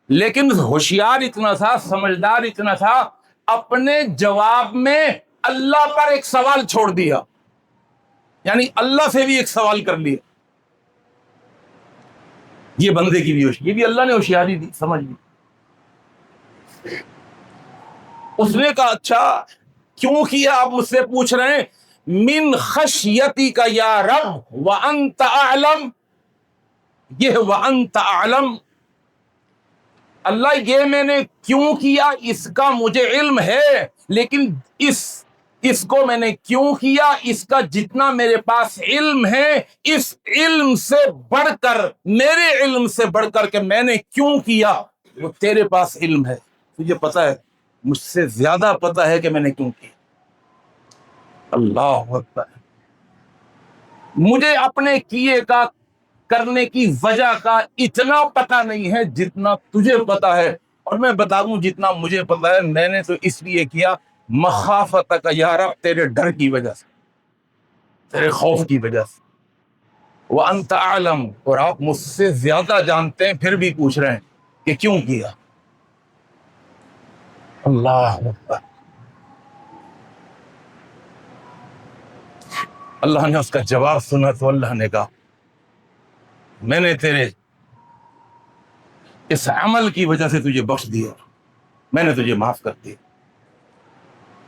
لیکن ہوشیار اتنا تھا، سمجھدار اتنا تھا، اپنے جواب میں اللہ پر ایک سوال چھوڑ دیا، یعنی اللہ سے بھی ایک سوال کر لیا. یہ بندے کی بھی یہ بھی اللہ نے ہوشیاری دی، سمجھ لی. اس نے کہا اچھا کیوں کیا؟ آپ مجھ سے پوچھ رہے ہیں. من خشیتی کا یا رب وانت اعلم، یہ وانت اعلم، اللہ یہ میں نے کیوں کیا اس کا مجھے علم ہے، لیکن اس کو میں نے کیوں کیا، اس کا جتنا میرے پاس علم ہے، اس علم سے بڑھ کر، میرے علم سے بڑھ کر کہ میں نے کیوں کیا، وہ تیرے پاس علم ہے. تجھے پتا ہے، مجھ سے زیادہ پتا ہے کہ میں نے کیوں کیا. اللہ اکبر. مجھے اپنے کیے کا، کرنے کی وجہ کا اتنا پتہ نہیں ہے جتنا تجھے پتا ہے، اور میں بتا دوں جتنا مجھے پتا ہے میں نے تو اس لیے کیا مخافتک یا رب، تیرے ڈر کی وجہ سے، تیرے خوف کی وجہ سے. وانت اعلم، اور آپ مجھ سے زیادہ جانتے ہیں پھر بھی پوچھ رہے ہیں کہ کیوں کیا. اللہ اکبر. اللہ نے اس کا جواب سنا تو اللہ نے کہا میں نے تیرے اس عمل کی وجہ سے تجھے بخش دیا، میں نے تجھے معاف کر دیا.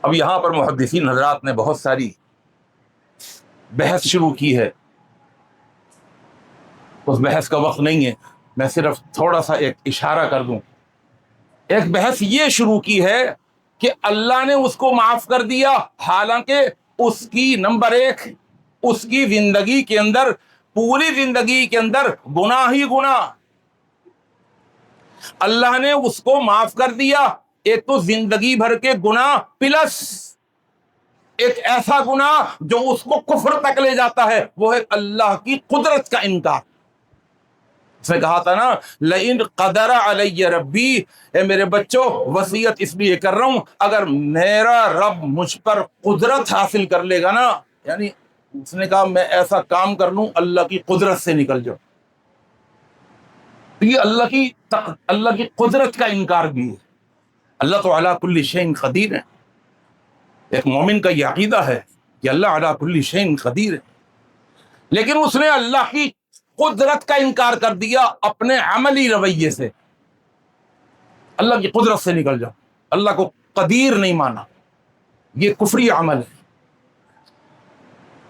اب یہاں پر محدثین حضرات نے بہت ساری بحث شروع کی ہے، اس بحث کا وقت نہیں ہے، میں صرف تھوڑا سا ایک اشارہ کر دوں. ایک بحث یہ شروع کی ہے کہ اللہ نے اس کو معاف کر دیا، حالانکہ اس کی نمبر ایک، اس کی زندگی کے اندر، پوری زندگی کے اندر گناہ ہی گناہ. اللہ نے اس کو معاف کر دیا، ایک تو زندگی بھر کے گناہ پلس ایک ایسا گناہ جو اس کو کفر تک لے جاتا ہے، وہ ہے اللہ کی قدرت کا انکار. اس نے کہا تھا نا لئن قدر علی ربی، اے میرے بچوں وصیت اس لیے کر رہا ہوں اگر میرا رب مجھ پر قدرت حاصل کر لے گا نا، یعنی اس نے کہا میں ایسا کام کر لوں اللہ کی قدرت سے نکل جاؤ. یہ اللہ کی قدرت کا انکار بھی ہے. اللہ تو علی کل شیء قدیر ہے. ایک مومن کا یہ عقیدہ ہے کہ اللہ علی کل شیء قدیر ہے، لیکن اس نے اللہ کی قدرت کا انکار کر دیا اپنے عملی رویے سے. اللہ کی قدرت سے نکل جاؤ، اللہ کو قدیر نہیں مانا، یہ کفری عمل ہے.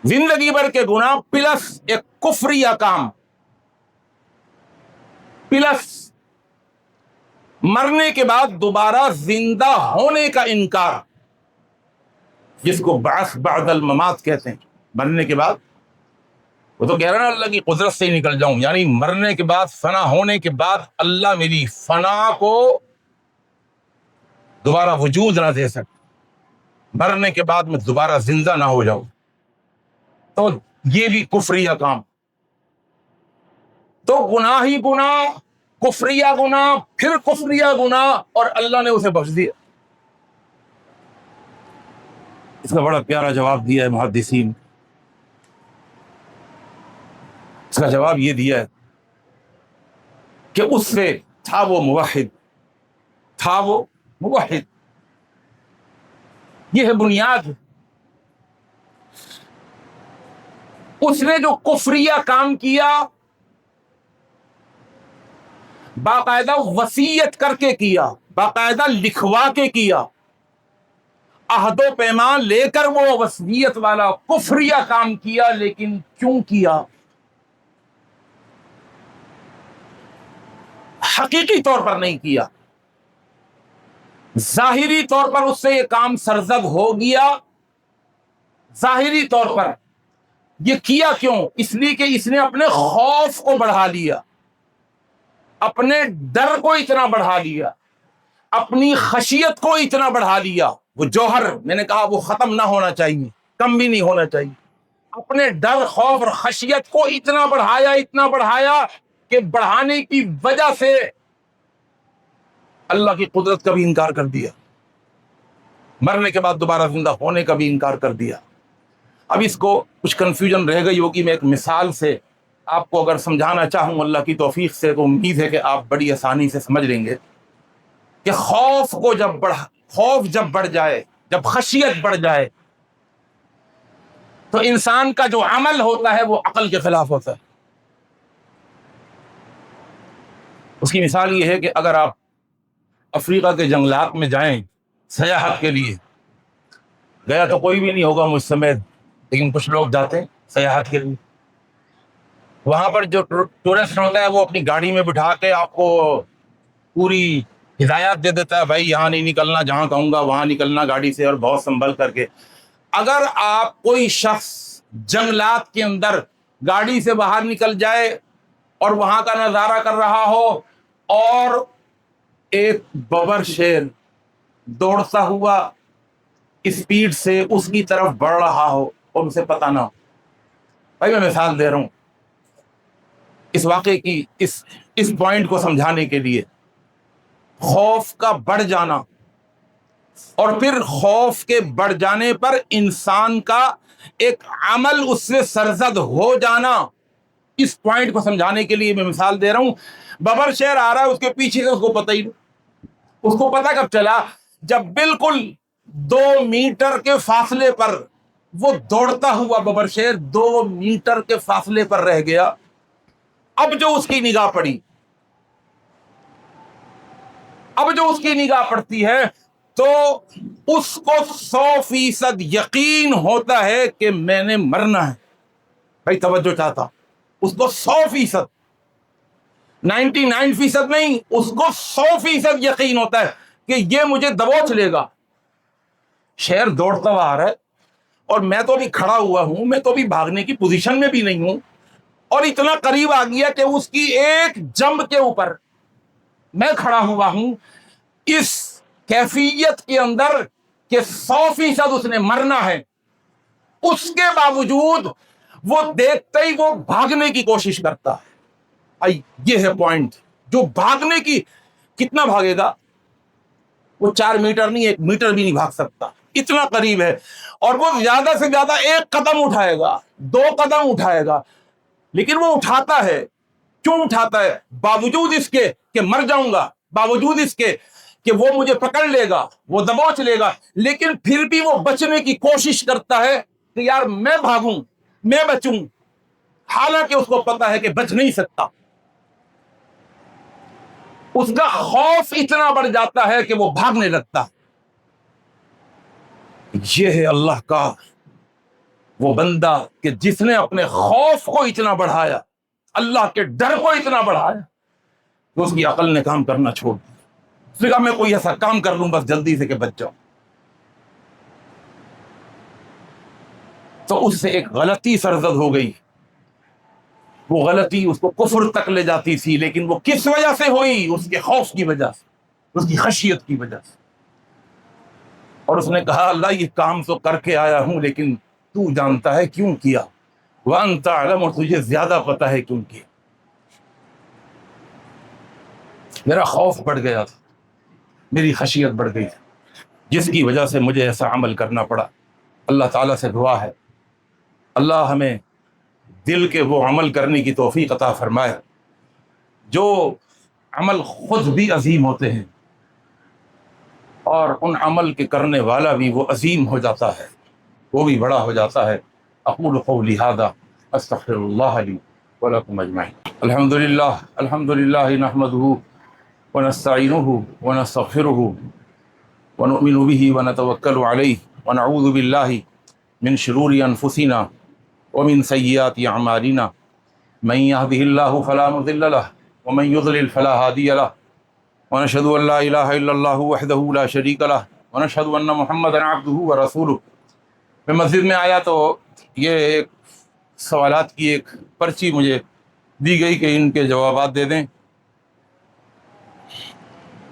زندگی بھر کے گناہ پلس ایک کفری کام، پلس مرنے کے بعد دوبارہ زندہ ہونے کا انکار، جس کو بعث بعد الممات کہتے ہیں. مرنے کے بعد، وہ تو کہہ رہا نا اللہ کی قدرت سے ہی نکل جاؤں، یعنی مرنے کے بعد، فنا ہونے کے بعد اللہ میری فنا کو دوبارہ وجود نہ دے سکے، مرنے کے بعد میں دوبارہ زندہ نہ ہو جاؤں، تو یہ بھی کفریہ کام. تو گناہ ہی گناہ، کفریہ گناہ، پھر کفریہ گناہ، اور اللہ نے اسے بخش دیا. اس کا بڑا پیارا جواب دیا ہے محدثین. اس کا جواب یہ دیا ہے کہ اس سے تھا وہ موحد، تھا وہ موحد. یہ ہے بنیاد. اس نے جو کفریہ کام کیا باقاعدہ وصیت کر کے کیا، باقاعدہ لکھوا کے کیا، عہد و پیمان لے کر وہ وصیت والا کفریہ کام کیا. لیکن کیوں کیا؟ حقیقی طور پر نہیں کیا، ظاہری طور پر اس سے یہ کام سرزد ہو گیا. ظاہری طور پر یہ کیا کیوں؟ اس لیے کہ اس نے اپنے خوف کو بڑھا لیا، اپنے ڈر کو اتنا بڑھا لیا اپنی خشیت کو اتنا بڑھا لیا، وہ جوہر میں نے کہا وہ ختم نہ ہونا چاہیے، کم بھی نہیں ہونا چاہیے، اپنے ڈر خوف اور خشیت کو اتنا بڑھایا کہ بڑھانے کی وجہ سے اللہ کی قدرت کا بھی انکار کر دیا، مرنے کے بعد دوبارہ زندہ ہونے کا بھی انکار کر دیا۔ اب اس کو کچھ کنفیوژن رہ گئی ہوگی، میں ایک مثال سے آپ کو اگر سمجھانا چاہوں اللہ کی توفیق سے، تو امید ہے کہ آپ بڑی آسانی سے سمجھ لیں گے کہ خوف جب بڑھ جائے، جب خشیت بڑھ جائے، تو انسان کا جو عمل ہوتا ہے وہ عقل کے خلاف ہوتا ہے۔ اس کی مثال یہ ہے کہ اگر آپ افریقہ کے جنگلات میں جائیں سیاحت کے لیے، گیا تو کوئی بھی نہیں ہوگا مجھ سمیت، لیکن کچھ لوگ جاتے ہیں سیاحت کے لیے، وہاں پر جو ٹورسٹ ہوتا ہے وہ اپنی گاڑی میں بٹھا کے آپ کو پوری ہدایات دے دیتا ہے، بھائی یہاں نہیں نکلنا، جہاں کہوں گا وہاں نکلنا گاڑی سے، اور بہت سنبھل کر کے۔ اگر آپ کوئی شخص جنگلات کے اندر گاڑی سے باہر نکل جائے اور وہاں کا نظارہ کر رہا ہو، اور ایک ببر شیر دوڑتا ہوا اسپیڈ سے اس کی طرف بڑھ رہا ہو اور اسے پتہ نہ ہو، بھائی میں مثال دے رہا ہوں اس واقعے کی، اس پوائنٹ کو سمجھانے کے لیے۔ خوف کا بڑھ جانا اور پھر خوف کے بڑھ جانے پر انسان کا ایک عمل اس سے سرزد ہو جانا، اس پوائنٹ کو سمجھانے کے لیے میں مثال دے رہا ہوں۔ ببر شیر آ رہا ہے، اس کے پیچھے سے اس کو پتہ ہی نہیں، اس کو پتہ کب چلا؟ جب بالکل 2 میٹر کے فاصلے پر وہ دوڑتا ہوا ببر شیر 2 میٹر کے فاصلے پر رہ گیا۔ اب جو اس کی نگاہ پڑتی ہے تو اس کو 100% یقین ہوتا ہے کہ میں نے مرنا ہے۔ بھائی توجہ چاہتا، اس کو 100%، 99% نہیں، اس کو 100% یقین ہوتا ہے کہ یہ مجھے دبوچ لے گا۔ شیر دوڑتا ہوا آ رہا ہے اور میں تو ابھی کھڑا ہوا ہوں، میں تو ابھی بھاگنے کی پوزیشن میں بھی نہیں ہوں، اور اتنا قریب آ گیا کہ اس کی ایک جمب کے اوپر میں کھڑا ہوا ہوں، اس کیفیت کے اندر کہ 100% اس نے مرنا ہے۔ اس کے باوجود وہ دیکھتے ہی وہ بھاگنے کی کوشش کرتا ہے۔ یہ ہے پوائنٹ، جو بھاگنے کی، کتنا بھاگے گا وہ؟ 4 میٹر نہیں، 1 میٹر بھی نہیں بھاگ سکتا، اتنا قریب ہے، اور وہ زیادہ سے زیادہ 1 قدم اٹھائے گا، 2 قدم اٹھائے گا، لیکن وہ اٹھاتا ہے۔ کیوں اٹھاتا ہے؟ باوجود اس کے کہ مر جاؤں گا، باوجود اس کے کہ وہ مجھے پکڑ لے گا، وہ دبوچ لے گا، لیکن پھر بھی وہ بچنے کی کوشش کرتا ہے کہ یار میں بھاگوں، میں بچوں، حالانکہ اس کو پتا ہے کہ بچ نہیں سکتا۔ اس کا خوف اتنا بڑھ جاتا ہے کہ وہ بھاگنے لگتا ہے۔ یہ ہے اللہ کا وہ بندہ کہ جس نے اپنے خوف کو اتنا بڑھایا، اللہ کے ڈر کو اتنا بڑھایا کہ اس کی عقل نے کام کرنا چھوڑ دیا۔ اس نے کہا میں کوئی ایسا کام کر لوں بس جلدی سے کہ بچ جاؤں۔ تو اس سے ایک غلطی سرزد ہو گئی، وہ غلطی اس کو کفر تک لے جاتی تھی، لیکن وہ کس وجہ سے ہوئی؟ اس کے خوف کی وجہ سے، اس کی خشیت کی وجہ سے۔ اور اس نے کہا اللہ یہ کام تو کر کے آیا ہوں، لیکن تو جانتا ہے کیوں کیا، وانت اعلم، اور تجھے زیادہ پتا ہے کیوں کیا۔ میرا خوف بڑھ گیا تھا، میری خشیت بڑھ گئی تھی، جس کی وجہ سے مجھے ایسا عمل کرنا پڑا۔ اللہ تعالیٰ سے دعا ہے اللہ ہمیں دل کے وہ عمل کرنے کی توفیق عطا فرمائے جو عمل خود بھی عظیم ہوتے ہیں، اور ان عمل کے کرنے والا بھی وہ عظیم ہو جاتا ہے، وہ بھی بڑا ہو جاتا ہے۔ اقول قولی ھذا استغفر اللہ لی ولکم اجمعین۔ الحمد للہ نحمده ونستعینه ونستغفره ونؤمن به ونتوکل علیہ ونعوذ باللہ من شرور انفسنا ومن سیئات اعمالنا، من يهده الله فلا مضل له ومن يضلل فلا هادي له، ونشهد ان لا الہ الا اللہ وحدہ لا شریک له ونشهد ان محمدا عبدہ ورسولہ۔ میں مسجد میں آیا تو یہ ایک سوالات کی ایک پرچی مجھے دی گئی کہ ان کے جوابات دے دیں۔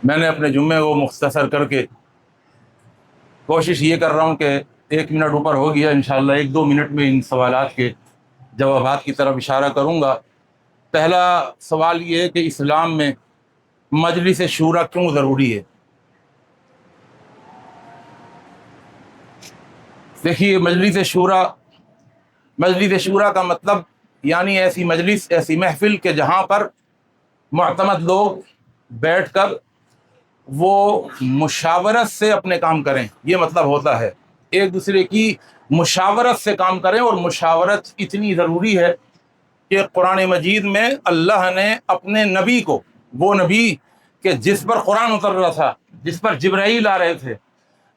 میں نے اپنے جمعے کو مختصر کر کے کوشش یہ کر رہا ہوں کہ 1 منٹ اوپر ہو گیا، انشاءاللہ 1-2 منٹ میں ان سوالات کے جوابات کی طرف اشارہ کروں گا۔ پہلا سوال یہ ہے کہ اسلام میں مجلس شورا کیوں ضروری ہے؟ دیکھیے، مجلس شورا کا مطلب یعنی ایسی مجلس، ایسی محفل کہ جہاں پر معتمد لوگ بیٹھ کر وہ مشاورت سے اپنے کام کریں، یہ مطلب ہوتا ہے، ایک دوسرے کی مشاورت سے کام کریں۔ اور مشاورت اتنی ضروری ہے کہ قرآن مجید میں اللہ نے اپنے نبی کو، وہ نبی کہ جس پر قرآن اتر رہا تھا، جس پر جبرائیل آ رہے تھے،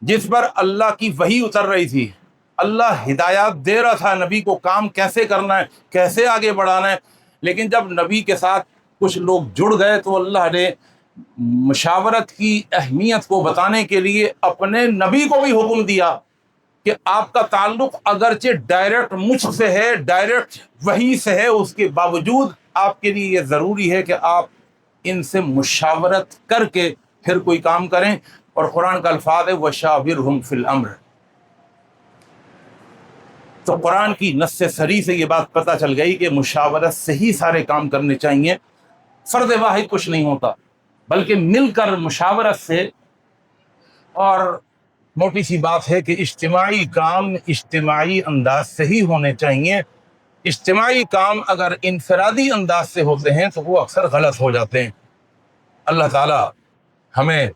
جس پر اللہ کی وحی اتر رہی تھی، اللہ ہدایات دے رہا تھا نبی کو کام کیسے کرنا ہے، کیسے آگے بڑھانا ہے، لیکن جب نبی کے ساتھ کچھ لوگ جڑ گئے تو اللہ نے مشاورت کی اہمیت کو بتانے کے لیے اپنے نبی کو بھی حکم دیا کہ آپ کا تعلق اگرچہ ڈائریکٹ مجھ سے ہے، ڈائریکٹ وحی سے ہے، اس کے باوجود آپ کے لیے یہ ضروری ہے کہ آپ ان سے مشاورت کر کے پھر کوئی کام کریں۔ اور قرآن کا الفاظ ہے وَشَاوِرْهُمْ فِي الْأَمْرِ، تو قرآن کی نص صریح سے یہ بات پتہ چل گئی کہ مشاورت سے ہی سارے کام کرنے چاہیے، فرد واحد کچھ نہیں ہوتا، بلکہ مل کر مشاورت سے۔ اور موٹی سی بات ہے کہ اجتماعی کام اجتماعی انداز سے ہی ہونے چاہیے، اجتماعی کام اگر انفرادی انداز سے ہوتے ہیں تو وہ اکثر غلط ہو جاتے ہیں۔ اللہ تعالی ہمیں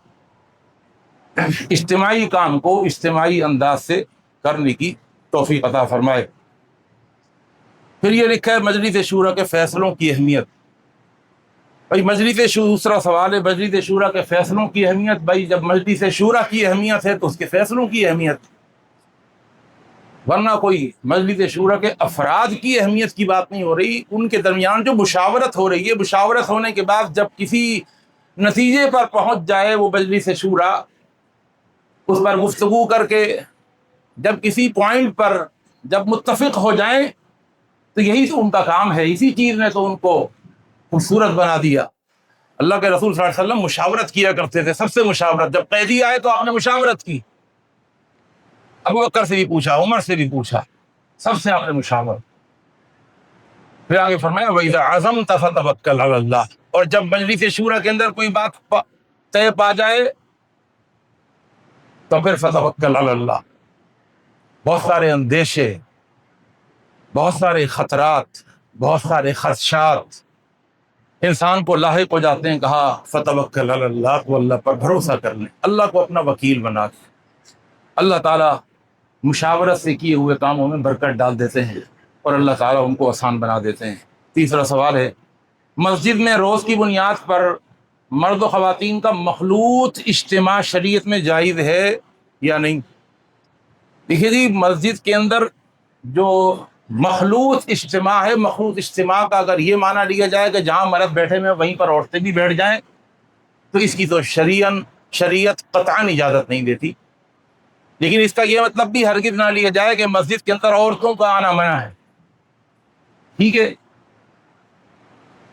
اجتماعی کام کو اجتماعی انداز سے کرنے کی توفیق عطا فرمائے۔ پھر یہ لکھا ہے مجلس شورا کے فیصلوں کی اہمیت۔ بھائی دوسرا سوال ہے مجلس شورا کے فیصلوں کی اہمیت۔ بھائی جب مجلس شورا کی اہمیت ہے تو اس کے فیصلوں کی اہمیت، ورنہ کوئی مجلس شورا کے افراد کی اہمیت کی بات نہیں ہو رہی، ان کے درمیان جو مشاورت ہو رہی ہے، مشاورت ہونے کے بعد جب کسی نتیجے پر پہنچ جائے وہ مجلس شورا، اس پر گفتگو کر کے جب کسی پوائنٹ پر جب متفق ہو جائیں تو یہی تو ان کا کام ہے، اسی چیز نے تو ان کو خوبصورت بنا دیا۔ اللہ کے رسول صلی اللہ علیہ وسلم مشاورت کیا کرتے تھے، سب سے مشاورت، جب قیدی آئے تو آپ نے مشاورت کی، ابو بکر سے بھی پوچھا، عمر سے بھی پوچھا، سب سے آپ نے مشاورت۔ پھر آگے فرمایا وَإِذَا عَزَمْتَ فَتَوَكَّلْ عَلَى اللَّهِ، اور جب مجلس شورا کے اندر کوئی بات طے پا جائے تو پھر فَتَوَكَّلْ عَلَى اللَّهِ۔ بہت سارے اندیشے، بہت سارے خطرات، بہت سارے خدشات انسان کو لاحق ہو جاتے ہیں، کہا فتوکل علی اللہ، کو اللہ پر بھروسہ کر لیں، اللہ کو اپنا وکیل بنا کے۔ اللہ تعالیٰ مشاورت سے کیے ہوئے کاموں میں برکت ڈال دیتے ہیں اور اللہ تعالیٰ ان کو آسان بنا دیتے ہیں۔ تیسرا سوال ہے مسجد میں روز کی بنیاد پر مرد و خواتین کا مخلوط اجتماع شریعت میں جائز ہے یا نہیں؟ دیکھیے جی، مسجد کے اندر جو مخلوط اجتماع ہے، مخلوط اجتماع کا اگر یہ معنی لیا جائے کہ جہاں مرد بیٹھے ہوئے وہیں پر عورتیں بھی بیٹھ جائیں تو اس کی تو شریعت قطعاً اجازت نہیں دیتی، لیکن اس کا یہ مطلب بھی ہرگز نہ لیا جائے کہ مسجد کے اندر عورتوں کا آنا منع ہے، ٹھیک ہے،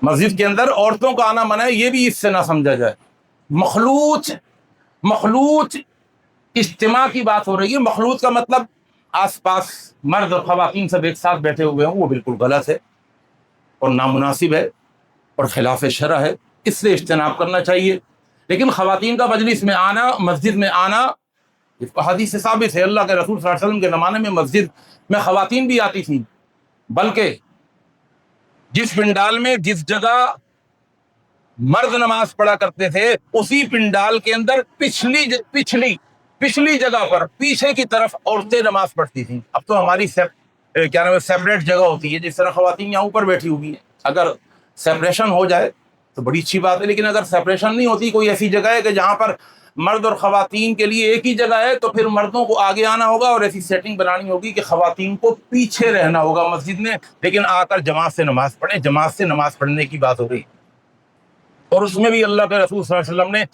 مسجد کے اندر عورتوں کا آنا منع ہے، یہ بھی اس سے نہ سمجھا جائے۔ مخلوط اجتماع کی بات ہو رہی ہے، مخلوط کا مطلب آس پاس مرد اور خواتین سب ایک ساتھ بیٹھے ہوئے ہوں، وہ بالکل غلط ہے اور نامناسب ہے اور خلاف شرع ہے، اس سے اجتناب کرنا چاہیے۔ لیکن خواتین کا مجلس میں آنا، مسجد میں آنا، اس کو حدیث سے ثابت ہے، اللہ کے رسول صلی اللہ علیہ وسلم کے زمانے میں مسجد میں خواتین بھی آتی تھیں، بلکہ جس پنڈال میں جس جگہ مرد نماز پڑھا کرتے تھے اسی پنڈال کے اندر پچھلی جگہ پر پیچھے کی طرف عورتیں نماز پڑھتی تھیں۔ اب تو ہماری سیپریٹ جگہ ہوتی ہے، جس طرح خواتین یہاں اوپر بیٹھی ہوئی ہیں، اگر سیپریشن ہو جائے تو بڑی اچھی بات ہے، لیکن اگر سیپریشن نہیں ہوتی، کوئی ایسی جگہ ہے کہ جہاں پر مرد اور خواتین کے لیے ایک ہی جگہ ہے، تو پھر مردوں کو آگے آنا ہوگا اور ایسی سیٹنگ بنانی ہوگی کہ خواتین کو پیچھے رہنا ہوگا مسجد میں، لیکن آ کر جماعت سے نماز پڑھیں۔ جماعت سے نماز پڑھنے کی بات ہو رہی، اور اس میں بھی اللہ کے رسول صلی اللہ علیہ وسلم نے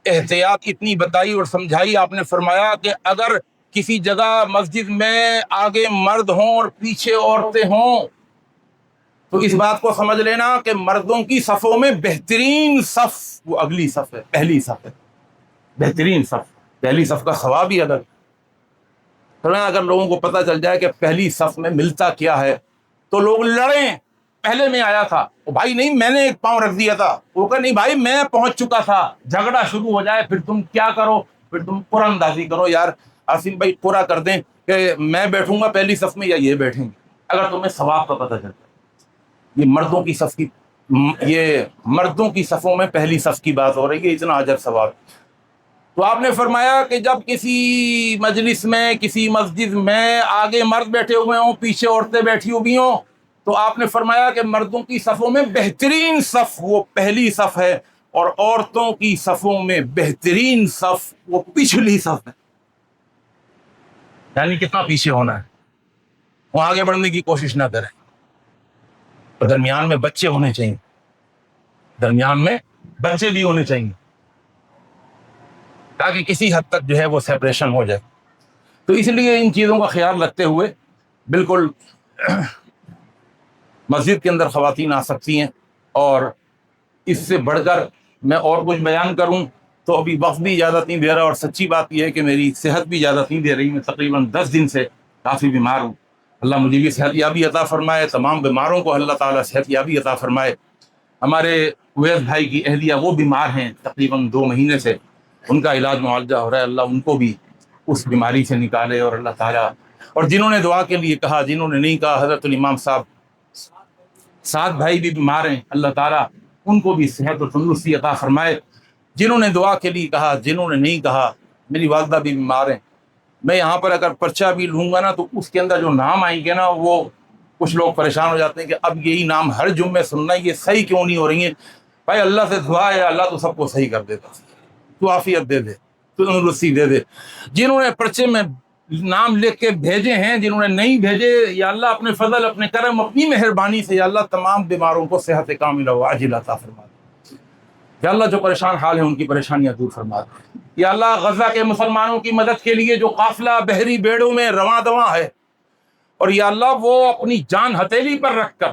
احتیاط اتنی بتائی اور سمجھائی، آپ نے فرمایا کہ اگر کسی جگہ مسجد میں آگے مرد ہوں اور پیچھے عورتیں ہوں تو اس بات کو سمجھ لینا کہ مردوں کی صفوں میں بہترین صف وہ اگلی صف ہے، پہلی صف ہے، بہترین صف، پہلی صف کا ثواب ہی الگ۔ اگر لوگوں کو پتہ چل جائے کہ پہلی صف میں ملتا کیا ہے تو لوگ لڑیں، پہلے میں آیا تھا، وہ بھائی نہیں میں نے ایک پاؤں رکھ دیا تھا، وہ کہ نہیں بھائی میں پہنچ چکا تھا، جھگڑا شروع ہو جائے، پھر تم کیا کرو، پھر تم قرآن اندازی کرو، یار آصف بھائی پورا کر دیں کہ میں بیٹھوں گا پہلی صف میں یا یہ بیٹھیں گے، اگر تمہیں ثواب کا پتہ چلتا ہے۔ یہ مردوں کی صف کی، یہ مردوں کی صفوں میں پہلی صف کی بات ہو رہی ہے، اتنا اجر ثواب۔ تو آپ نے فرمایا کہ جب کسی مجلس میں، کسی مسجد میں آگے مرد بیٹھے ہوئے ہوں، پیچھے عورتیں بیٹھی ہوئی ہوں، تو آپ نے فرمایا کہ مردوں کی صفوں میں بہترین صف وہ پہلی صف ہے، اور عورتوں کی صفوں میں بہترین صف وہ پچھلی صف ہے۔ یعنی کتنا پیچھے ہونا ہے، وہ آگے بڑھنے کی کوشش نہ کریں۔ درمیان میں بچے ہونے چاہیے، درمیان میں بچے بھی ہونے چاہیے، تاکہ کسی حد تک جو ہے وہ سیپریشن ہو جائے۔ تو اس لیے ان چیزوں کا خیال رکھتے ہوئے بالکل مسجد کے اندر خواتین آ سکتی ہیں، اور اس سے بڑھ کر میں اور کچھ بیان کروں تو ابھی وقت بھی اجازت نہیں دے رہا، اور سچی بات یہ ہے کہ میری صحت بھی اجازت نہیں دے رہی، میں تقریباً 10 دن سے کافی بیمار ہوں۔ اللہ مجھے بھی صحت یابی عطا فرمائے، تمام بیماروں کو اللہ تعالیٰ صحت یابی عطا فرمائے۔ ہمارے اویس بھائی کی اہلیہ وہ بیمار ہیں تقریباً 2 مہینے سے، ان کا علاج معالجہ ہو رہا ہے، اللہ ان کو بھی اس بیماری سے نکالے، اور اللہ تعالیٰ، اور جنہوں نے دعا کے لیے کہا، جنہوں نے نہیں کہا، حضرت الامام صاحب سعد بھائی بھی بیمار ہیں، اللہ تعالیٰ ان کو بھی صحت و تندرستی عطا فرمائے۔ جنہوں نے دعا کے لیے کہا، جنہوں نے نہیں کہا، میری والدہ بھی بیمار ہیں۔ میں یہاں پر اگر پرچہ بھی لوں گا نا تو اس کے اندر جو نام آئیں گے نا، وہ کچھ لوگ پریشان ہو جاتے ہیں کہ اب یہی نام ہر جمعے سننا، یہ صحیح کیوں نہیں ہو رہی ہیں؟ بھائی اللہ سے دعا ہے، اللہ تو سب کو صحیح کر دیتا، تو عافیت دے دے، تو تندرستی دے دے۔ جنہوں نے پرچے میں نام لکھ کے بھیجے ہیں، جنہوں نے نہیں بھیجے، یا اللہ اپنے فضل، اپنے کرم، اپنی مہربانی سے یا اللہ تمام بیماروں کو صحت کاملہ و عاجلہ عطا فرما دے۔ یا اللہ جو پریشان حال ہیں ان کی پریشانیاں دور فرما دے۔ یا اللہ غزہ کے مسلمانوں کی مدد کے لیے جو قافلہ بحری بیڑوں میں رواں دواں ہے، اور یا اللہ وہ اپنی جان ہتھیلی پر رکھ کر،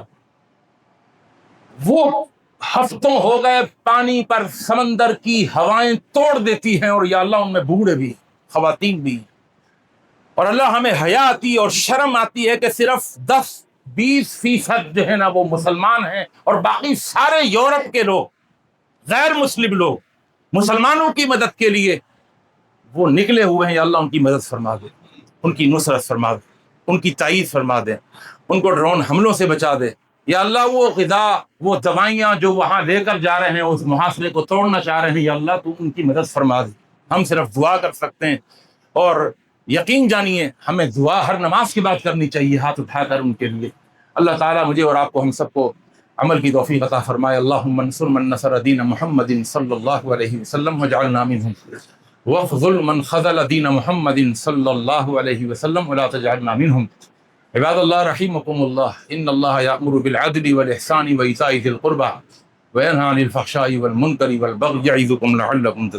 وہ ہفتوں ہو گئے پانی پر سمندر کی ہوائیں توڑ دیتی ہیں، اور یا اللہ ان میں بوڑھے بھی، خواتین بھی، اور اللہ ہمیں حیا آتی اور شرم آتی ہے کہ صرف 10-20% جو ہے نا وہ مسلمان ہیں، اور باقی سارے یورپ کے لوگ، غیر مسلم لوگ مسلمانوں کی مدد کے لیے وہ نکلے ہوئے ہیں۔ یا اللہ ان کی مدد فرما دے، ان کی نصرت فرما دے، ان کی تائید فرما دے، ان کو ڈرون حملوں سے بچا دے۔ یا اللہ وہ غذا، وہ دوائیاں جو وہاں لے کر جا رہے ہیں، اس محاصرے کو توڑنا چاہ رہے ہیں، یا اللہ تو ان کی مدد فرما دے۔ ہم صرف دعا کر سکتے ہیں، اور یقین جانیے ہمیں دعا ہر نماز کی بات کرنی چاہیے، ہاتھ اٹھا کر ان کے لیے۔ اللہ تعالیٰ مجھے اور آپ کو، ہم سب کو عمل کی توفیق عطا فرمائے۔ اللہم انصر من نصر دین محمد صلی اللہ علیہ وسلم وجعلنا منہم، واخذل من خذل دین محمد صلی اللہ علیہ وسلم ولا تجعلنا منہم۔ عباد اللہ رحمکم اللہ، ان اللہ یأمر بالعدل والإحسان وإیتاء ذی القربى وینہی عن الفحشاء والمنکر والبغی یعظکم لعلکم تذکرون۔